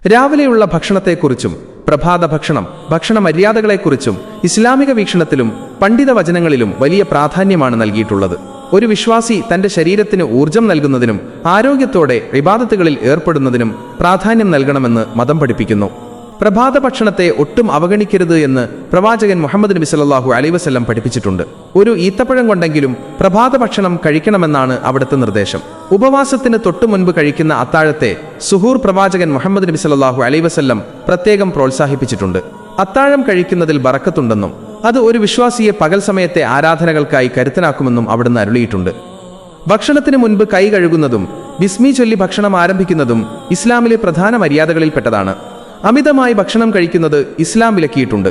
രാവിലെയുള്ള ഭക്ഷണത്തെക്കുറിച്ചും പ്രഭാത ഭക്ഷണ മര്യാദകളെക്കുറിച്ചും ഇസ്ലാമിക വീക്ഷണത്തിലും പണ്ഡിത വചനങ്ങളിലും വലിയ പ്രാധാന്യമാണ് നൽകിയിട്ടുള്ളത്. ഒരു വിശ്വാസി തന്റെ ശരീരത്തിന് ഊർജം നൽകുന്നതിനും ആരോഗ്യത്തോടെ ഇബാദത്തുകളിൽ ഏർപ്പെടുന്നതിനും പ്രാധാന്യം നൽകണമെന്ന് മതം പഠിപ്പിക്കുന്നു. പ്രഭാത ഭക്ഷണത്തെ ഒട്ടും അവഗണിക്കരുത് എന്ന് പ്രവാചകൻ മുഹമ്മദ് നബി സല്ലല്ലാഹു അലൈഹി വസല്ലം പഠിപ്പിച്ചിട്ടുണ്ട്. ഒരു ഈത്തപ്പഴം കൊണ്ടെങ്കിലും പ്രഭാത ഭക്ഷണം കഴിക്കണമെന്നാണ് അവിടുത്തെ നിർദ്ദേശം. ഉപവാസത്തിന് തൊട്ടു മുൻപ് കഴിക്കുന്ന അത്താഴത്തെ സുഹൂർ പ്രവാചകൻ മുഹമ്മദ് നബി സല്ലല്ലാഹു അലൈഹി വസല്ലം പ്രത്യേകം പ്രോത്സാഹിപ്പിച്ചിട്ടുണ്ട്. അത്താഴം കഴിക്കുന്നതിൽ ബറക്കത്തുണ്ടെന്നും അത് ഒരു വിശ്വാസിയെ പകൽ സമയത്തെ ആരാധനകൾക്കായി കരുത്തനാക്കുമെന്നും അവിടുന്ന് അരുളിയിട്ടുണ്ട്. ഭക്ഷണത്തിന് മുൻപ് കൈ കഴുകുന്നതും ബിസ്മി ചൊല്ലി ഭക്ഷണം ആരംഭിക്കുന്നതും ഇസ്ലാമിലെ പ്രധാന മര്യാദകളിൽപ്പെട്ടതാണ്. അമിതമായി ഭക്ഷണം കഴിക്കുന്നത് ഇസ്ലാം വിലക്കിയിട്ടുണ്ട്.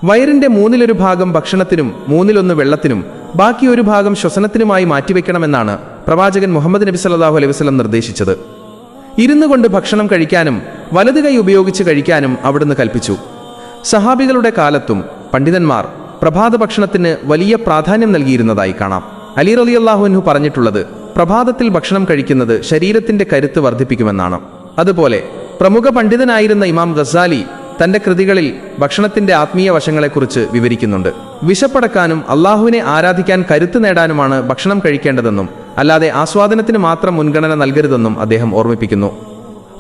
വയറിന്റെ 1/3 ഭാഗം ഭക്ഷണത്തിനും 1/3 വെള്ളത്തിനും ബാക്കി 1 ഭാഗം ശ്വസനത്തിനുമായി മാറ്റിവെക്കണമെന്നാണ് പ്രവാചകൻ മുഹമ്മദ് നബി സല്ലല്ലാഹു അലൈഹി വസല്ലം നിർദ്ദേശിച്ചത്. ഇരുന്നു കൊണ്ട് ഭക്ഷണം കഴിക്കാനും വലത് കൈ ഉപയോഗിച്ച് കഴിക്കാനും അവിടുന്ന് കൽപ്പിച്ചു. സഹാബികളുടെ കാലത്തും പണ്ഡിതന്മാർ പ്രഭാത ഭക്ഷണത്തിന് വലിയ പ്രാധാന്യം നൽകിയിരുന്നതായി കാണാം. അലി റളിയല്ലാഹു അൻഹു പറഞ്ഞിട്ടുള്ളത് പ്രഭാതത്തിൽ ഭക്ഷണം കഴിക്കുന്നത് ശരീരത്തിന്റെ കരുത്ത് വർദ്ധിപ്പിക്കുമെന്നാണ്. അതുപോലെ പ്രമുഖ പണ്ഡിതനായിരുന്ന ഇമാം ഗസാലി തന്റെ കൃതികളിൽ ഭക്ഷണത്തിന്റെ ആത്മീയ വശങ്ങളെക്കുറിച്ച് വിവരിക്കുന്നുണ്ട്. വിശപ്പടക്കാനും അള്ളാഹുവിനെ ആരാധിക്കാൻ കരുത്ത് നേടാനുമാണ് ഭക്ഷണം കഴിക്കേണ്ടതെന്നും അല്ലാതെ ആസ്വാദനത്തിന് മാത്രം മുൻഗണന നൽകരുതെന്നും അദ്ദേഹം ഓർമ്മിപ്പിക്കുന്നു.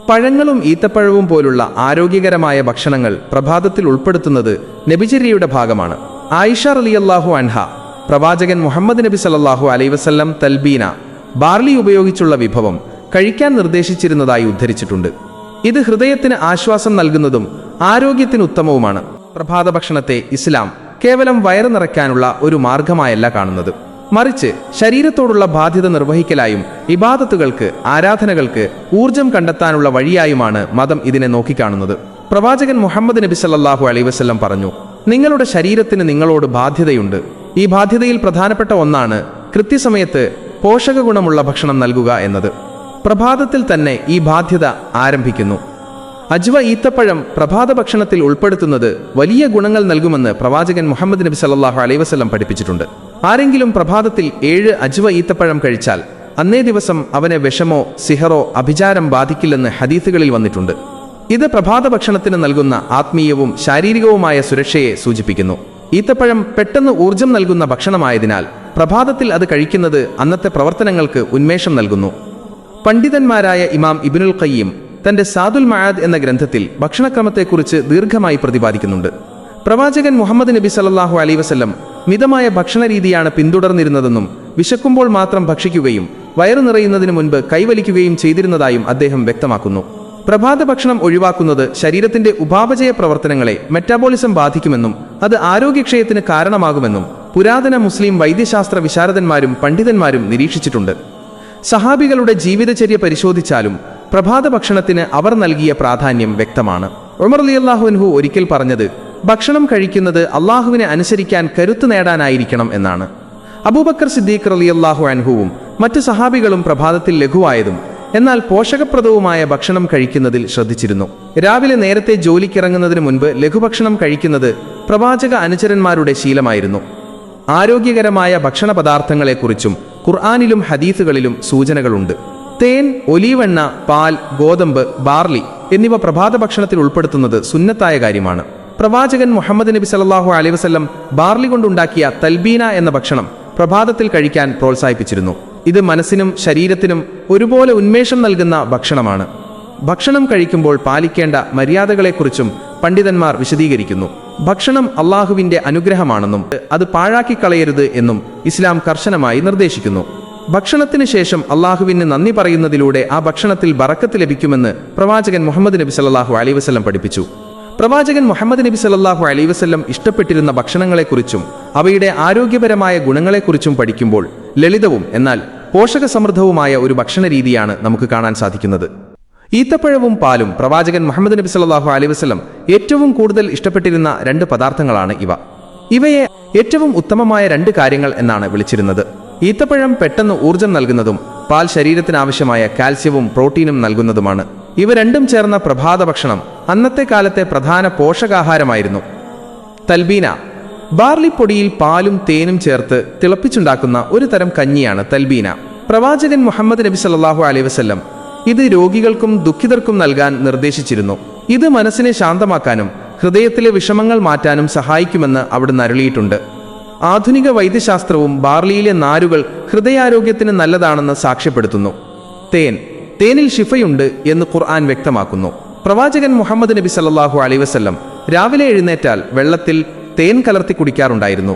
പഴങ്ങളും ഈത്തപ്പഴവും പോലുള്ള ആരോഗ്യകരമായ ഭക്ഷണങ്ങൾ പ്രഭാതത്തിൽ ഉൾപ്പെടുത്തുന്നത് നബിചര്യയുടെ ഭാഗമാണ്. ആയിഷ റളിയല്ലാഹു അൻഹ പ്രവാചകൻ മുഹമ്മദ് നബി സല്ലല്ലാഹു അലൈഹി വസല്ലം തൽബീന ബാർലി ഉപയോഗിച്ചുള്ള വിഭവം കഴിക്കാൻ നിർദ്ദേശിച്ചിരുന്നതായി ഉദ്ധരിച്ചിട്ടുണ്ട്. ഇത് ഹൃദയത്തിന് ആശ്വാസം നൽകുന്നതും ആരോഗ്യത്തിന് ഉത്തമവുമാണ്. പ്രഭാത ഭക്ഷണത്തെ ഇസ്ലാം കേവലം വയറ് നിറയ്ക്കാനുള്ള ഒരു മാർഗമായല്ല കാണുന്നത്, മറിച്ച് ശരീരത്തോടുള്ള ബാധ്യത നിർവഹിക്കലായും ഇബാദത്തുകൾക്ക് ആരാധനകൾക്ക് ഊർജം കണ്ടെത്താനുള്ള വഴിയായുമാണ് മതം ഇതിനെ നോക്കിക്കാണുന്നത്. പ്രവാചകൻ മുഹമ്മദ് നബി സല്ലല്ലാഹു അലൈഹി വസല്ലം പറഞ്ഞു, നിങ്ങളുടെ ശരീരത്തിന് നിങ്ങളോട് ബാധ്യതയുണ്ട്. ഈ ബാധ്യതയിൽ പ്രധാനപ്പെട്ട ഒന്നാണ് കൃത്യസമയത്ത് പോഷക ഗുണമുള്ള ഭക്ഷണം നൽകുക എന്നത്. പ്രഭാതത്തിൽ തന്നെ ഈ ബാധ്യത ആരംഭിക്കുന്നു. അജ്വ ഈത്തപ്പഴം പ്രഭാത ഭക്ഷണത്തിൽ ഉൾപ്പെടുത്തുന്നത് വലിയ ഗുണങ്ങൾ നൽകുമെന്ന് പ്രവാചകൻ മുഹമ്മദ് നബി സല്ലല്ലാഹു അലൈഹി വസല്ലം പഠിപ്പിച്ചിട്ടുണ്ട്. ആരെങ്കിലും പ്രഭാതത്തിൽ 7 അജ്വ ഈത്തപ്പഴം കഴിച്ചാൽ അന്നേ ദിവസം അവനെ വിഷമോ സിഹറോ അഭിചാരം ബാധിക്കില്ലെന്ന് ഹദീസുകളിൽ വന്നിട്ടുണ്ട്. ഇത് പ്രഭാത ഭക്ഷണത്തിന് നൽകുന്ന ആത്മീയവും ശാരീരികവുമായ സുരക്ഷയെ സൂചിപ്പിക്കുന്നു. ഈത്തപ്പഴം പെട്ടെന്ന് ഊർജം നൽകുന്ന ഭക്ഷണമായതിനാൽ പ്രഭാതത്തിൽ അത് കഴിക്കുന്നത് അന്നത്തെ പ്രവർത്തനങ്ങൾക്ക് ഉന്മേഷം നൽകുന്നു. പണ്ഡിതന്മാരായ ഇമാം ഇബ്നുൽ ഖയ്യിം തന്റെ സാദുൽ മആദ് എന്ന ഗ്രന്ഥത്തിൽ ഭക്ഷണക്രമത്തെക്കുറിച്ച് ദീർഘമായി പ്രതിപാദിക്കുന്നുണ്ട്. പ്രവാചകൻ മുഹമ്മദ് നബി സല്ലല്ലാഹു അലൈഹി വസല്ലം മിതമായ ഭക്ഷണ രീതിയാണ് പിന്തുടർന്നിരുന്നതെന്നും വിശക്കുമ്പോൾ മാത്രം ഭക്ഷിക്കുകയും വയറു നിറയുന്നതിന് മുൻപ് കൈവലിക്കുകയും ചെയ്തിരുന്നതായും അദ്ദേഹം വ്യക്തമാക്കുന്നു. പ്രഭാത ഭക്ഷണം ഒഴിവാക്കുന്നത് ശരീരത്തിന്റെ ഉപാപചയ പ്രവർത്തനങ്ങളെ മെറ്റാബോളിസം ബാധിക്കുമെന്നും അത് ആരോഗ്യക്ഷയത്തിന് കാരണമാകുമെന്നും പുരാതന മുസ്ലിം വൈദ്യശാസ്ത്ര വിശാരദന്മാരും പണ്ഡിതന്മാരും നിരീക്ഷിച്ചിട്ടുണ്ട്. സഹാബികളുടെ ജീവിതചര്യ പരിശോധിച്ചാലും പ്രഭാത ഭക്ഷണത്തിന് അവർ നൽകിയ പ്രാധാന്യം വ്യക്തമാണ്. ഉമർ റളിയല്ലാഹു അൻഹു ഒരിക്കൽ പറഞ്ഞത് ഭക്ഷണം കഴിക്കുന്നത് അള്ളാഹുവിനെ അനുസരിക്കാൻ കരുത്ത് നേടാനായിരിക്കണം എന്നാണ്. അബൂബക്കർ സിദ്ദീഖ് റളിയല്ലാഹു അൻഹുവും മറ്റ് സഹാബികളും പ്രഭാതത്തിൽ ലഘുവായതും എന്നാൽ പോഷകപ്രദവുമായ ഭക്ഷണം കഴിക്കുന്നതിൽ ശ്രദ്ധിച്ചിരുന്നു. രാവിലെ നേരത്തെ ജോലിക്കിറങ്ങുന്നതിന് മുൻപ് ലഘുഭക്ഷണം കഴിക്കുന്നത് പ്രവാചക അനുചരന്മാരുടെ ശീലമായിരുന്നു. ആരോഗ്യകരമായ ഭക്ഷണ പദാർത്ഥങ്ങളെക്കുറിച്ചും ഖുർആനിലും ഹദീസുകളിലും സൂചനകളുണ്ട്. തേൻ, ഒലീവെണ്ണ, പാൽ, ഗോതമ്പ്, ബാർലി എന്നിവ പ്രഭാത ഭക്ഷണത്തിൽ ഉൾപ്പെടുത്തുന്നത് സുന്നത്തായ കാര്യമാണ്. പ്രവാചകൻ മുഹമ്മദ് നബി സല്ലല്ലാഹു അലൈഹി വസല്ലം ബാർലി കൊണ്ടുണ്ടാക്കിയ തൽബീന എന്ന ഭക്ഷണം പ്രഭാതത്തിൽ കഴിക്കാൻ പ്രോത്സാഹിപ്പിച്ചിരുന്നു. ഇത് മനസ്സിനും ശരീരത്തിനും ഒരുപോലെ ഉന്മേഷം നൽകുന്ന ഭക്ഷണമാണ്. ഭക്ഷണം കഴിക്കുമ്പോൾ പാലിക്കേണ്ട മര്യാദകളെക്കുറിച്ചും പണ്ഡിതന്മാർ വിശദീകരിക്കുന്നു. ഭക്ഷണം അള്ളാഹുവിന്റെ അനുഗ്രഹമാണെന്നും അത് പാഴാക്കിക്കളയരുത് എന്നും ഇസ്ലാം കർശനമായി നിർദ്ദേശിക്കുന്നു. ഭക്ഷണത്തിന് ശേഷം അള്ളാഹുവിന് നന്ദി പറയുന്നതിലൂടെ ആ ഭക്ഷണത്തിൽ ബറക്കത്ത് ലഭിക്കുമെന്ന് പ്രവാചകൻ മുഹമ്മദ് നബി സല്ലല്ലാഹു അലൈഹി വസല്ലം പഠിപ്പിച്ചു. പ്രവാചകൻ മുഹമ്മദ് നബി സല്ലല്ലാഹു അലൈഹി വസല്ലം ഇഷ്ടപ്പെട്ടിരുന്ന ഭക്ഷണങ്ങളെക്കുറിച്ചും അവയുടെ ആരോഗ്യപരമായ ഗുണങ്ങളെക്കുറിച്ചും പഠിക്കുമ്പോൾ ലളിതവും എന്നാൽ പോഷകസമൃദ്ധവുമായ ഒരു ഭക്ഷണ രീതിയാണ് നമുക്ക് കാണാൻ സാധിക്കുന്നത്. ഈത്തപ്പഴവും പാലും പ്രവാചകൻ മുഹമ്മദ് നബി സല്ലല്ലാഹു അലൈഹി വസല്ലം ഏറ്റവും കൂടുതൽ ഇഷ്ടപ്പെട്ടിരുന്ന 2 പദാർത്ഥങ്ങളാണ് ഇവ. ഇവയെ ഏറ്റവും ഉത്തമമായ 2 കാര്യങ്ങൾ എന്നാണ് വിളിച്ചിരുന്നത്. ഈത്തപ്പഴം പെട്ടെന്ന് ഊർജം നൽകുന്നതും പാൽ ശരീരത്തിനാവശ്യമായ കാൽസ്യവും പ്രോട്ടീനും നൽകുന്നതുമാണ്. ഇവ രണ്ടും ചേർന്ന പ്രഭാത ഭക്ഷണം അന്നത്തെ കാലത്തെ പ്രധാന പോഷകാഹാരമായിരുന്നു. തൽബീന ബാർലിപ്പൊടിയിൽ പാലും തേനും ചേർത്ത് തിളപ്പിച്ചുണ്ടാക്കുന്ന ഒരു തരം കഞ്ഞിയാണ് തൽബീന. പ്രവാചകൻ മുഹമ്മദ് നബി സല്ലല്ലാഹു അലൈഹി വസല്ലം ഇത് രോഗികൾക്കും ദുഃഖിതർക്കും നൽകാൻ നിർദ്ദേശിച്ചിരുന്നു. ഇത് മനസ്സിനെ ശാന്തമാക്കാനും ഹൃദയത്തിലെ വിഷമങ്ങൾ മാറ്റാനും സഹായിക്കുമെന്ന് അവിടുന്ന് അരുളിയിട്ടുണ്ട്. ആധുനിക വൈദ്യശാസ്ത്രവും ബാർലിയിലെ നാരുകൾ ഹൃദയാരോഗ്യത്തിന് നല്ലതാണെന്ന് സാക്ഷ്യപ്പെടുത്തുന്നു. തേനിൽ ശിഫയുണ്ട് എന്ന് ഖുർആൻ വ്യക്തമാക്കുന്നു. പ്രവാചകൻ മുഹമ്മദ് നബി സല്ലല്ലാഹു അലൈഹി വസല്ലം രാവിലെ എഴുന്നേറ്റാൽ വെള്ളത്തിൽ തേൻ കലർത്തി കുടിക്കാറുണ്ടായിരുന്നു.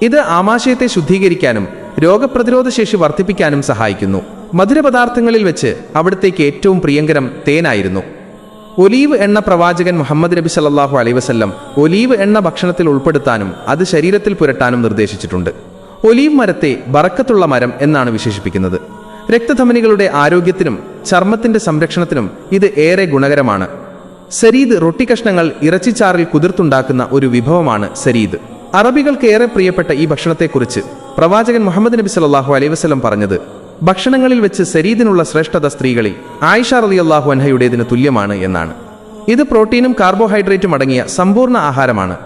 ഇത് ആമാശയത്തെ ശുദ്ധീകരിക്കാനും രോഗപ്രതിരോധ ശേഷി വർദ്ധിപ്പിക്കാനും സഹായിക്കുന്നു. മധുരപദാർത്ഥങ്ങളിൽ വെച്ച് അവിടത്തേക്ക് ഏറ്റവും പ്രിയങ്കരം തേനായിരുന്നു. ഒലീവ് എണ്ണ പ്രവാചകൻ മുഹമ്മദ് നബി സല്ലല്ലാഹു അലൈഹി വസല്ലം ഒലീവ് എണ്ണ ഭക്ഷണത്തിൽ ഉൾപ്പെടുത്താനും അത് ശരീരത്തിൽ പുരട്ടാനും നിർദ്ദേശിച്ചിട്ടുണ്ട്. ഒലീവ് മരത്തെ ബറക്കത്തുള്ള മരം എന്നാണ് വിശേഷിപ്പിക്കുന്നത്. രക്തധമനികളുടെ ആരോഗ്യത്തിനും ചർമ്മത്തിന്റെ സംരക്ഷണത്തിനും ഇത് ഏറെ ഗുണകരമാണ്. സരീദ് റൊട്ടി കഷ്ണങ്ങൾ ഇറച്ചിച്ചാറിൽ കുതിർത്തുണ്ടാക്കുന്ന ഒരു വിഭവമാണ് സരീദ്. അറബികൾക്ക് ഏറെ പ്രിയപ്പെട്ട ഈ ഭക്ഷണത്തെക്കുറിച്ച് പ്രവാചകൻ മുഹമ്മദ് നബി സല്ലല്ലാഹു അലൈഹി വസല്ലം പറഞ്ഞത്, ഭക്ഷണങ്ങളിൽ വെച്ച് സരീദിനുള്ള ശ്രേഷ്ഠത സ്ത്രീകളിൽ ആയിഷ റളിയല്ലാഹു അൻഹയുടേതിന് തുല്യമാണ് എന്നാണ്. ഇത് പ്രോട്ടീനും കാർബോഹൈഡ്രേറ്റും അടങ്ങിയ സമ്പൂർണ്ണ ആഹാരമാണ്.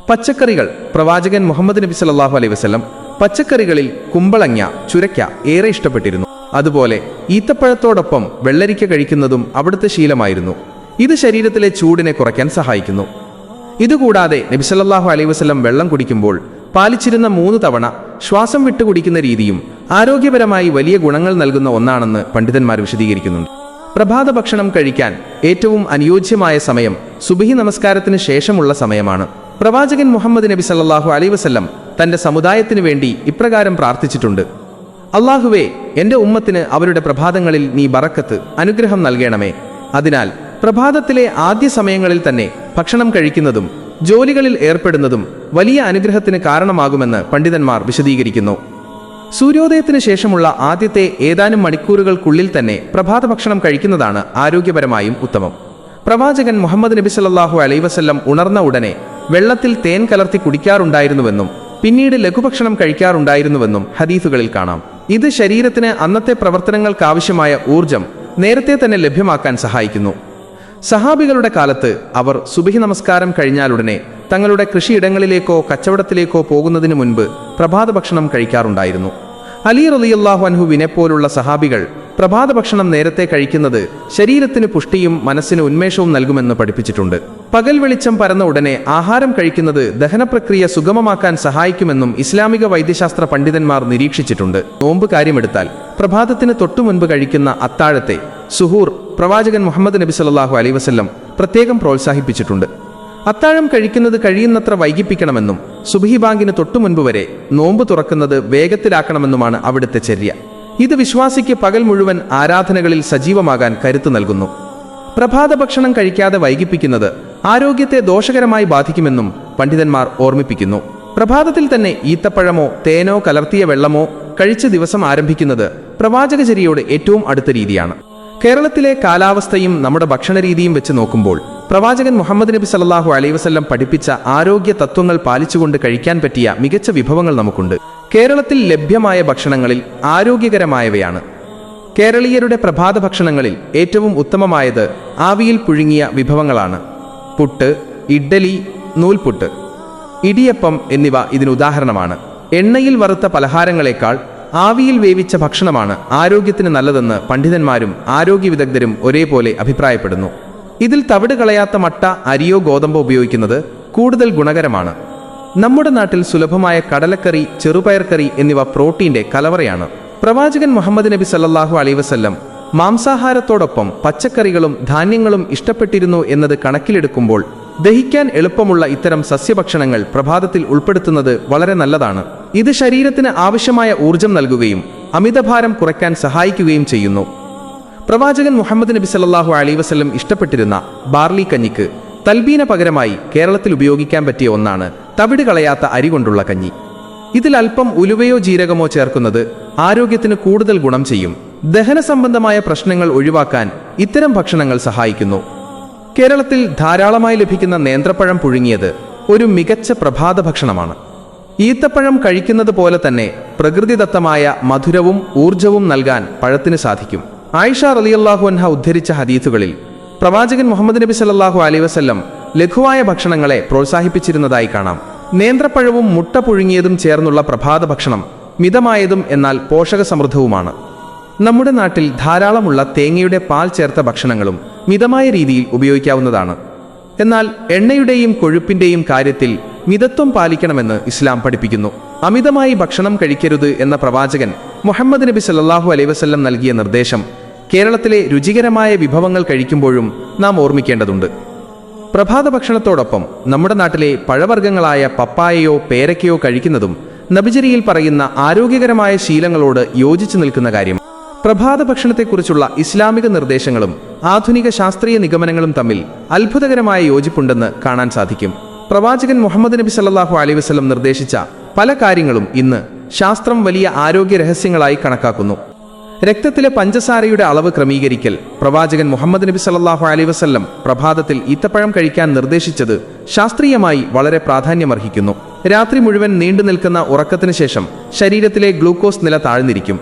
പച്ചക്കറികൾ. പ്രവാചകൻ മുഹമ്മദ് നബി സല്ലല്ലാഹു അലൈഹി വസല്ലം പച്ചക്കറികളിൽ കുമ്പളങ്ങ, ചുരയ്ക്ക ഏറെ ഇഷ്ടപ്പെട്ടിരുന്നു. അതുപോലെ ഈത്തപ്പഴത്തോടൊപ്പം വെള്ളരിക്ക കഴിക്കുന്നതും അവിടുത്തെ ശീലമായിരുന്നു. ഇത് ശരീരത്തിലെ ചൂടിനെ കുറയ്ക്കാൻ സഹായിക്കുന്നു. ഇതുകൂടാതെ നബി സല്ലല്ലാഹു അലൈഹി വസല്ലം വെള്ളം കുടിക്കുമ്പോൾ പാലിച്ചിരുന്ന 3 തവണ ശ്വാസം വിട്ടുകുടിക്കുന്ന രീതിയും ആരോഗ്യപരമായി വലിയ ഗുണങ്ങൾ നൽകുന്ന ഒന്നാണെന്ന് പണ്ഡിതന്മാർ വിശദീകരിക്കുന്നുണ്ട്. പ്രഭാത ഭക്ഷണം കഴിക്കാൻ ഏറ്റവും അനുയോജ്യമായ സമയം സുബ്ഹി നമസ്കാരത്തിന് ശേഷമുള്ള സമയമാണ്. പ്രവാചകൻ മുഹമ്മദ് നബി സല്ലല്ലാഹു അലൈഹി വസല്ലം തന്റെ സമുദായത്തിനു വേണ്ടി ഇപ്രകാരം പ്രാർത്ഥിച്ചിട്ടുണ്ട്: അല്ലാഹുവേ, എന്റെ ഉമ്മത്തിന് അവരുടെ പ്രഭാതങ്ങളിൽ നീ ബറക്കത്ത്, അനുഗ്രഹം നൽകണമേ. അതിനാൽ പ്രഭാതത്തിലെ ആദ്യ സമയങ്ങളിൽ തന്നെ ഭക്ഷണം കഴിക്കുന്നതും ജോലികളിൽ ഏർപ്പെടുന്നതും വലിയ അനുഗ്രഹത്തിന് കാരണമാകുമെന്ന് പണ്ഡിതന്മാർ വിശദീകരിക്കുന്നു. സൂര്യോദയത്തിന് ശേഷമുള്ള ആദ്യത്തെ ഏതാനും മണിക്കൂറുകൾക്കുള്ളിൽ തന്നെ പ്രഭാത ഭക്ഷണം കഴിക്കുന്നതാണ് ആരോഗ്യപരമായും ഉത്തമം. പ്രവാചകൻ മുഹമ്മദ് നബി സല്ലല്ലാഹു അലൈഹി വസല്ലം ഉണർന്ന ഉടനെ വെള്ളത്തിൽ തേൻ കലർത്തി കുടിക്കാറുണ്ടായിരുന്നുവെന്നും പിന്നീട് ലഘുഭക്ഷണം കഴിക്കാറുണ്ടായിരുന്നുവെന്നും ഹദീസുകളിൽ കാണാം. ഇത് ശരീരത്തിന് അന്നത്തെ പ്രവർത്തനങ്ങൾക്കാവശ്യമായ ഊർജം നേരത്തെ തന്നെ ലഭ്യമാക്കാൻ സഹായിക്കുന്നു. സഹാബികളുടെ കാലത്ത് അവർ സുബ്ഹി നമസ്കാരം കഴിഞ്ഞാലുടനെ തങ്ങളുടെ കൃഷിയിടങ്ങളിലേക്കോ കച്ചവടത്തിലേക്കോ പോകുന്നതിന് മുൻപ് പ്രഭാത ഭക്ഷണം കഴിക്കാറുണ്ടായിരുന്നു. അലി റളിയല്ലാഹു അൻഹുവിനെ പോലുള്ള സഹാബികൾ പ്രഭാത ഭക്ഷണം നേരത്തെ കഴിക്കുന്നത് ശരീരത്തിന് പുഷ്ടിയും മനസ്സിന് ഉന്മേഷവും നൽകുമെന്ന് പഠിപ്പിച്ചിട്ടുണ്ട്. പകൽ വെളിച്ചം പരന്ന ഉടനെ ആഹാരം കഴിക്കുന്നത് ദഹനപ്രക്രിയ സുഗമമാക്കാൻ സഹായിക്കുമെന്നും ഇസ്ലാമിക വൈദ്യശാസ്ത്ര പണ്ഡിതന്മാർ നിരീക്ഷിച്ചിട്ടുണ്ട്. നോമ്പ് കാര്യമെടുത്താൽ പ്രഭാതത്തിന് തൊട്ടുമുൻപ് കഴിക്കുന്ന അത്താഴത്തെ സുഹൂർ പ്രവാചകൻ മുഹമ്മദ് നബി സല്ലല്ലാഹു അലൈഹി വസല്ലം പ്രത്യേകം പ്രോത്സാഹിപ്പിച്ചിട്ടുണ്ട്. അത്താഴം കഴിക്കുന്നത് കഴിയുന്നത്ര വൈകിപ്പിക്കണമെന്നും സുബ്ഹി ബാങ്കിന് തൊട്ടുമുൻപ് വരെ നോമ്പ് തുറക്കുന്നത് വേഗത്തിലാക്കണമെന്നുമാണ് അവിടുത്തെ ചര്യ. ഇത് വിശ്വാസിക്ക് പകൽ മുഴുവൻ ആരാധനകളിൽ സജീവമാകാൻ കരുത്ത് നൽകുന്നു. പ്രഭാത ഭക്ഷണം കഴിക്കാതെ വൈകിപ്പിക്കുന്നത് ആരോഗ്യത്തെ ദോഷകരമായി ബാധിക്കുമെന്നും പണ്ഡിതന്മാർ ഓർമ്മിപ്പിക്കുന്നു. പ്രഭാതത്തിൽ തന്നെ ഈത്തപ്പഴമോ തേനോ കലർത്തിയ വെള്ളമോ കഴിച്ച് ദിവസം ആരംഭിക്കുന്നത് പ്രവാചകചര്യയോട് ഏറ്റവും അടുത്ത രീതിയാണ്. കേരളത്തിലെ കാലാവസ്ഥയും നമ്മുടെ ഭക്ഷണരീതിയും വെച്ച് നോക്കുമ്പോൾ പ്രവാചകൻ മുഹമ്മദ് നബി സല്ലല്ലാഹു അലൈഹി വസല്ലം പഠിപ്പിച്ച ആരോഗ്യ തത്വങ്ങൾ പാലിച്ചുകൊണ്ട് കഴിക്കാൻ പറ്റിയ മികച്ച വിഭവങ്ങൾ നമുക്കുണ്ട്. കേരളത്തിൽ ലഭ്യമായ ഭക്ഷണങ്ങളിൽ ആരോഗ്യകരമായവയാണ്. കേരളീയരുടെ പ്രഭാത ഭക്ഷണങ്ങളിൽ ഏറ്റവും ഉത്തമമായത് ആവിയിൽ പുഴുങ്ങിയ വിഭവങ്ങളാണ്. പുട്ട്, ഇഡ്ഡലി, നൂൽപുട്ട്, ഇടിയപ്പം എന്നിവ ഇതിനുദാഹരണമാണ്. എണ്ണയിൽ വറുത്ത പലഹാരങ്ങളെക്കാൾ ആവിയിൽ വേവിച്ച ഭക്ഷണമാണ് ആരോഗ്യത്തിന് നല്ലതെന്ന് പണ്ഡിതന്മാരും ആരോഗ്യ വിദഗ്ധരും ഒരേപോലെ അഭിപ്രായപ്പെടുന്നു. ഇതിൽ തവിട് കളയാത്ത മട്ട, അരിയോ ഗോതമ്പോ ഉപയോഗിക്കുന്നത് കൂടുതൽ ഗുണകരമാണ്. നമ്മുടെ നാട്ടിൽ സുലഭമായ കടലക്കറി, ചെറുപയർക്കറി എന്നിവ പ്രോട്ടീന്റെ കലവറയാണ്. പ്രവാചകൻ മുഹമ്മദ് നബി സല്ലല്ലാഹു അലൈഹി വസല്ലം മാംസാഹാരത്തോടൊപ്പം പച്ചക്കറികളും ധാന്യങ്ങളും ഇഷ്ടപ്പെട്ടിരുന്നു എന്നത് കണക്കിലെടുക്കുമ്പോൾ ദഹിക്കാൻ എളുപ്പമുള്ള ഇത്തരം സസ്യഭക്ഷണങ്ങൾ പ്രഭാതത്തിൽ ഉൾപ്പെടുത്തുന്നത് വളരെ നല്ലതാണ്. ഇത് ശരീരത്തിന് ആവശ്യമായ ഊർജം നൽകുകയും അമിതഭാരം കുറയ്ക്കാൻ സഹായിക്കുകയും ചെയ്യുന്നു. പ്രവാചകൻ മുഹമ്മദ് നബി സല്ലല്ലാഹു അലൈഹി വസല്ലം ഇഷ്ടപ്പെട്ടിരുന്ന ബാർലി കഞ്ഞിക്ക് തൽബീന പകരമായി കേരളത്തിൽ ഉപയോഗിക്കാൻ പറ്റിയ ഒന്നാണ് തവിട് കളയാത്ത അരി കൊണ്ടുള്ള കഞ്ഞി. ഇതിൽ അല്പം ഉലുവയോ ജീരകമോ ചേർക്കുന്നത് ആരോഗ്യത്തിന് കൂടുതൽ ഗുണം ചെയ്യും. ദഹന സംബന്ധമായ പ്രശ്നങ്ങൾ ഒഴിവാക്കാൻ ഇത്തരം ഭക്ഷണങ്ങൾ സഹായിക്കുന്നു. കേരളത്തിൽ ധാരാളമായി ലഭിക്കുന്ന നേന്ത്രപ്പഴം പുഴുങ്ങിയത് ഒരു മികച്ച പ്രഭാത ഭക്ഷണമാണ്. ഈത്തപ്പഴം കഴിക്കുന്നത് പോലെ തന്നെ പ്രകൃതിദത്തമായ മധുരവും ഊർജവും നൽകാൻ പഴത്തിന് സാധിക്കും. ആയിഷ റളിയല്ലാഹു അൻഹ ഉദ്ധരിച്ച ഹദീസുകളിൽ പ്രവാചകൻ മുഹമ്മദ് നബി സല്ലല്ലാഹു അലൈഹി വസല്ലം ലഘുവായ ഭക്ഷണങ്ങളെ പ്രോത്സാഹിപ്പിച്ചിരുന്നതായി കാണാം. നേന്ത്രപ്പഴവും മുട്ട പുഴുങ്ങിയതും ചേർന്നുള്ള പ്രഭാത ഭക്ഷണം മിതമായതും എന്നാൽ പോഷകസമൃദ്ധവുമാണ്. നമ്മുടെ നാട്ടിൽ ധാരാളമുള്ള തേങ്ങയുടെ പാൽ ചേർത്ത ഭക്ഷണങ്ങളും മിതമായ രീതിയിൽ ഉപയോഗിക്കാവുന്നതാണ്. എന്നാൽ എണ്ണയുടെയും കൊഴുപ്പിന്റെയും കാര്യത്തിൽ മിതത്വം പാലിക്കണമെന്ന് ഇസ്ലാം പഠിപ്പിക്കുന്നു. അമിതമായി ഭക്ഷണം കഴിക്കരുത് എന്ന പ്രവാചകൻ മുഹമ്മദ് നബി സല്ലല്ലാഹു അലൈഹി വസല്ലം നൽകിയ നിർദ്ദേശം കേരളത്തിലെ രുചികരമായ വിഭവങ്ങൾ കഴിക്കുമ്പോഴും നാം ഓർമ്മിക്കേണ്ടതുണ്ട്. പ്രഭാത ഭക്ഷണത്തോടൊപ്പം നമ്മുടെ നാട്ടിലെ പഴവർഗ്ഗങ്ങളായ പപ്പായയോ പേരയ്ക്കയോ കഴിക്കുന്നതും നബിചര്യയിൽ പറയുന്ന ആരോഗ്യകരമായ ശീലങ്ങളോട് യോജിച്ചു നിൽക്കുന്ന കാര്യം. പ്രഭാത ഭക്ഷണത്തെക്കുറിച്ചുള്ള ഇസ്ലാമിക നിർദ്ദേശങ്ങളും ആധുനിക ശാസ്ത്രീയ നിഗമനങ്ങളും തമ്മിൽ അത്ഭുതകരമായ യോജിപ്പുണ്ടെന്ന് കാണാൻ സാധിക്കും. പ്രവാചകൻ മുഹമ്മദ് നബി സല്ലല്ലാഹു അലൈഹി വസല്ലം നിർദ്ദേശിച്ച പല കാര്യങ്ങളും ഇന്ന് ശാസ്ത്രം വലിയ ആരോഗ്യ രഹസ്യങ്ങളായി കണക്കാക്കുന്നു. രക്തത്തിലെ പഞ്ചസാരയുടെ അളവ് ക്രമീകരിക്കൽ. പ്രവാചകൻ മുഹമ്മദ് നബി സല്ലല്ലാഹു അലൈഹി വസല്ലം പ്രഭാതത്തിൽ ഈത്തപ്പഴം കഴിക്കാൻ നിർദ്ദേശിച്ചത് ശാസ്ത്രീയമായി വളരെ പ്രാധാന്യമർഹിക്കുന്നു. രാത്രി മുഴുവൻ നീണ്ടു നിൽക്കുന്ന ഉറക്കത്തിന് ശേഷം ശരീരത്തിലെ ഗ്ലൂക്കോസ് നില താഴ്ന്നിരിക്കും.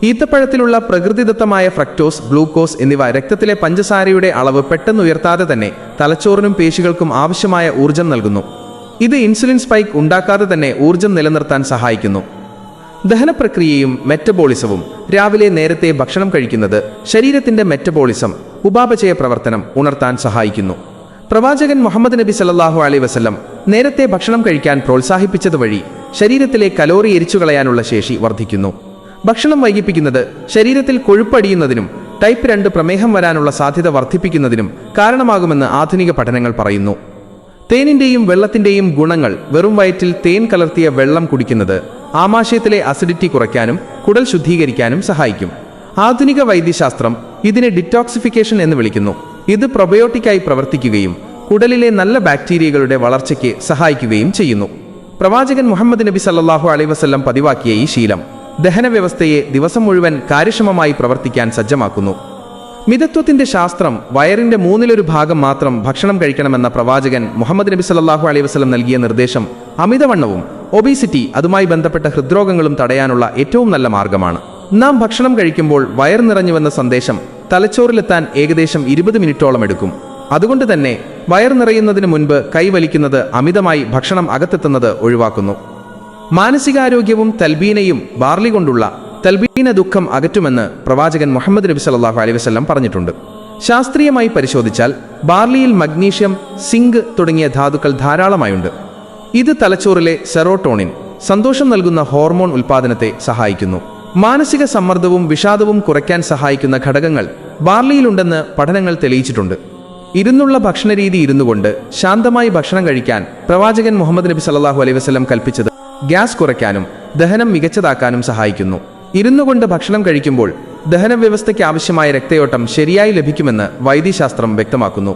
ഈത്തപ്പഴത്തിലുള്ള പ്രകൃതിദത്തമായ ഫ്രക്ടോസ്, ഗ്ലൂക്കോസ് എന്നിവ രക്തത്തിലെ പഞ്ചസാരയുടെ അളവ് പെട്ടെന്ന് ഉയർത്താതെ തന്നെ തലച്ചോറിനും പേശികൾക്കും ആവശ്യമായ ഊർജം നൽകുന്നു. ഇത് ഇൻസുലിൻ സ്പൈക്ക് ഉണ്ടാക്കാതെ തന്നെ ഊർജം നിലനിർത്താൻ സഹായിക്കുന്നു. ദഹനപ്രക്രിയയും മെറ്റബോളിസവും. രാവിലെ നേരത്തെ ഭക്ഷണം കഴിക്കുന്നത് ശരീരത്തിന്റെ മെറ്റബോളിസം, ഉപാപചയ പ്രവർത്തനം ഉണർത്താൻ സഹായിക്കുന്നു. പ്രവാചകൻ മുഹമ്മദ് നബി സല്ലല്ലാഹു അലൈഹി വസല്ലം നേരത്തെ ഭക്ഷണം കഴിക്കാൻ പ്രോത്സാഹിപ്പിച്ചതുവഴി ശരീരത്തിലെ കലോറി എരിച്ചുകളയാനുള്ള ശേഷി വർദ്ധിക്കുന്നു. ഭക്ഷണം വൈകിപ്പിക്കുന്നത് ശരീരത്തിൽ കൊഴുപ്പടിയുന്നതിനും ടൈപ്പ് 2 പ്രമേഹം വരാനുള്ള സാധ്യത വർദ്ധിപ്പിക്കുന്നതിനും കാരണമാകുമെന്ന് ആധുനിക പഠനങ്ങൾ പറയുന്നു. തേനിന്റെയും വെള്ളത്തിന്റെയും ഗുണങ്ങൾ. വെറും വയറ്റിൽ തേൻ കലർത്തിയ വെള്ളം കുടിക്കുന്നത് ആമാശയത്തിലെ അസിഡിറ്റി കുറയ്ക്കാനും കുടൽ ശുദ്ധീകരിക്കാനും സഹായിക്കും. ആധുനിക വൈദ്യശാസ്ത്രം ഇതിനെ ഡിറ്റോക്സിഫിക്കേഷൻ എന്ന് വിളിക്കുന്നു. ഇത് പ്രൊബയോട്ടിക്കായി പ്രവർത്തിക്കുകയും കുടലിലെ നല്ല ബാക്ടീരിയകളുടെ വളർച്ചയ്ക്ക് സഹായിക്കുകയും ചെയ്യുന്നു. പ്രവാചകൻ മുഹമ്മദ് നബി സല്ലല്ലാഹു അലൈഹി വസല്ലം പതിവാക്കിയ ഈ ശീലം ദഹന വ്യവസ്ഥയെ ദിവസം മുഴുവൻ കാര്യക്ഷമമായി പ്രവർത്തിക്കാൻ സജ്ജമാക്കുന്നു. മിതത്വത്തിന്റെ ശാസ്ത്രം. വയറിന്റെ 1/3 ഭാഗം മാത്രം ഭക്ഷണം കഴിക്കണമെന്ന പ്രവാചകൻ മുഹമ്മദ് നബി സല്ലല്ലാഹു അലൈഹി വസല്ലം നൽകിയ നിർദ്ദേശം അമിതവണ്ണവും ഒബീസിറ്റി, അതുമായി ബന്ധപ്പെട്ട ഹൃദ്രോഗങ്ങളും തടയാനുള്ള ഏറ്റവും നല്ല മാർഗമാണ്. നാം ഭക്ഷണം കഴിക്കുമ്പോൾ വയർ നിറഞ്ഞുവെന്ന സന്ദേശം തലച്ചോറിലെത്താൻ ഏകദേശം 20 മിനിറ്റോളം എടുക്കും. അതുകൊണ്ട് തന്നെ വയർ നിറയുന്നതിന് മുൻപ് കൈവലിക്കുന്നത് അമിതമായി ഭക്ഷണം അകത്തെത്തുന്നത് ഒഴിവാക്കുന്നു. മാനസികാരോഗ്യവും. തൽബീനയും. ബാർലി കൊണ്ടുള്ള തൽബീന ദുഃഖം അകറ്റുമെന്ന് പ്രവാചകൻ മുഹമ്മദ് നബി സല്ലല്ലാഹു അലൈഹി വസല്ലം പറഞ്ഞിട്ടുണ്ട്. ശാസ്ത്രീയമായി പരിശോധിച്ചാൽ ബാർലിയിൽ മഗ്നീഷ്യം, സിങ്ക് തുടങ്ങിയ ധാതുക്കൾ ധാരാളമായുണ്ട്. ഇത് തലച്ചോറിലെ സെറോട്ടോണിൻ, സന്തോഷം നൽകുന്ന ഹോർമോൺ ഉൽപ്പാദനത്തെ സഹായിക്കുന്നു. മാനസിക സമ്മർദ്ദവും വിഷാദവും കുറയ്ക്കാൻ സഹായിക്കുന്ന ഘടകങ്ങൾ ബാർലിയിലുണ്ടെന്ന് പഠനങ്ങൾ തെളിയിച്ചിട്ടുണ്ട്. ഇരുന്നുള്ള ഭക്ഷണരീതി. ഇരുന്നുകൊണ്ട് ശാന്തമായി ഭക്ഷണം കഴിക്കാൻ പ്രവാചകൻ മുഹമ്മദ് നബി സല്ലല്ലാഹു അലൈഹി വസല്ലം കൽപ്പിച്ചത് ഗ്യാസ് കുറയ്ക്കാനും ദഹനം മികച്ചതാക്കാനും സഹായിക്കുന്നു. ഇരുന്നുകൊണ്ട് ഭക്ഷണം കഴിക്കുമ്പോൾ ദഹന വ്യവസ്ഥയ്ക്ക് ആവശ്യമായ രക്തയോട്ടം ശരിയായി ലഭിക്കുമെന്ന് വൈദ്യശാസ്ത്രം വ്യക്തമാക്കുന്നു.